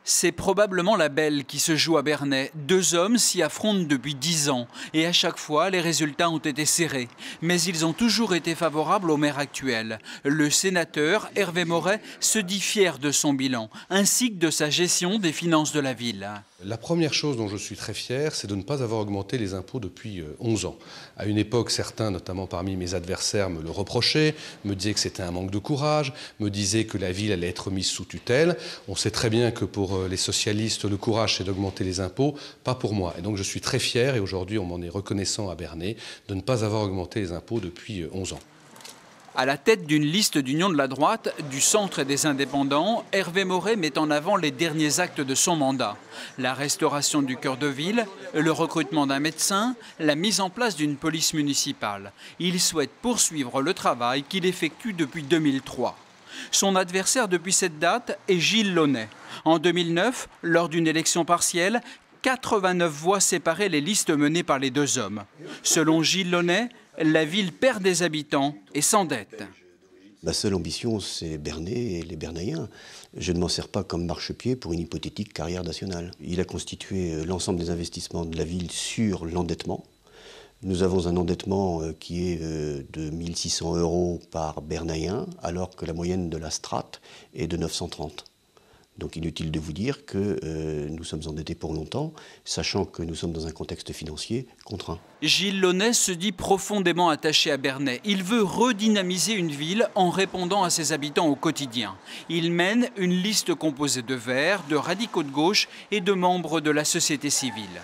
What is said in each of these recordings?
C'est probablement la belle qui se joue à Bernay. Deux hommes s'y affrontent depuis 10 ans et à chaque fois, les résultats ont été serrés. Mais ils ont toujours été favorables au maire actuel. Le sénateur Hervé Moret se dit fier de son bilan, ainsi que de sa gestion des finances de la ville. La première chose dont je suis très fier, c'est de ne pas avoir augmenté les impôts depuis 11 ans. À une époque, certains, notamment parmi mes adversaires, me le reprochaient, me disaient que c'était un manque de courage, me disaient que la ville allait être mise sous tutelle. On sait très bien que pour les socialistes, le courage, c'est d'augmenter les impôts, pas pour moi. Et donc je suis très fier, et aujourd'hui on m'en est reconnaissant à Bernay, de ne pas avoir augmenté les impôts depuis 11 ans. À la tête d'une liste d'union de la droite, du centre et des indépendants, Hervé Moret met en avant les derniers actes de son mandat. La restauration du cœur de ville, le recrutement d'un médecin, la mise en place d'une police municipale. Il souhaite poursuivre le travail qu'il effectue depuis 2003. Son adversaire depuis cette date est Gilles Launay. En 2009, lors d'une élection partielle, 89 voix séparaient les listes menées par les deux hommes. Selon Gilles Launay, la ville perd des habitants et s'endette. Ma seule ambition, c'est Bernay et les Bernayens. Je ne m'en sers pas comme marchepied pour une hypothétique carrière nationale. Il a constitué l'ensemble des investissements de la ville sur l'endettement. Nous avons un endettement qui est de 1 600 € par Bernayen, alors que la moyenne de la strate est de 930. Donc inutile de vous dire que nous sommes endettés pour longtemps, sachant que nous sommes dans un contexte financier contraint. Gilles Launay se dit profondément attaché à Bernay. Il veut redynamiser une ville en répondant à ses habitants au quotidien. Il mène une liste composée de Verts, de radicaux de gauche et de membres de la société civile.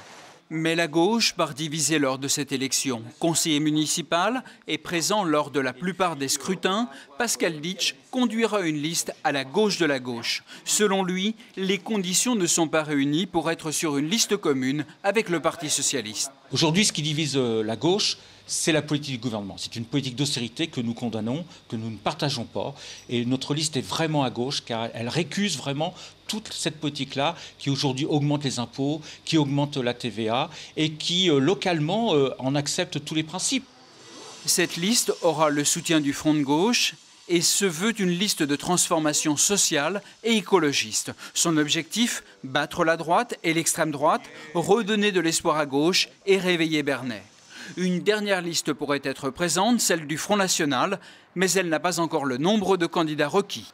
Mais la gauche part divisée lors de cette élection. Conseiller municipal et présent lors de la plupart des scrutins, Pascal Ditch conduira une liste à la gauche de la gauche. Selon lui, les conditions ne sont pas réunies pour être sur une liste commune avec le Parti socialiste. Aujourd'hui, ce qui divise la gauche, c'est la politique du gouvernement. C'est une politique d'austérité que nous condamnons, que nous ne partageons pas. Et notre liste est vraiment à gauche car elle récuse vraiment toute cette politique-là qui aujourd'hui augmente les impôts, qui augmente la TVA et qui localement en accepte tous les principes. Cette liste aura le soutien du Front de gauche et se veut une liste de transformation sociale et écologiste. Son objectif, battre la droite et l'extrême droite, redonner de l'espoir à gauche et réveiller Bernay. Une dernière liste pourrait être présente, celle du Front National, mais elle n'a pas encore le nombre de candidats requis.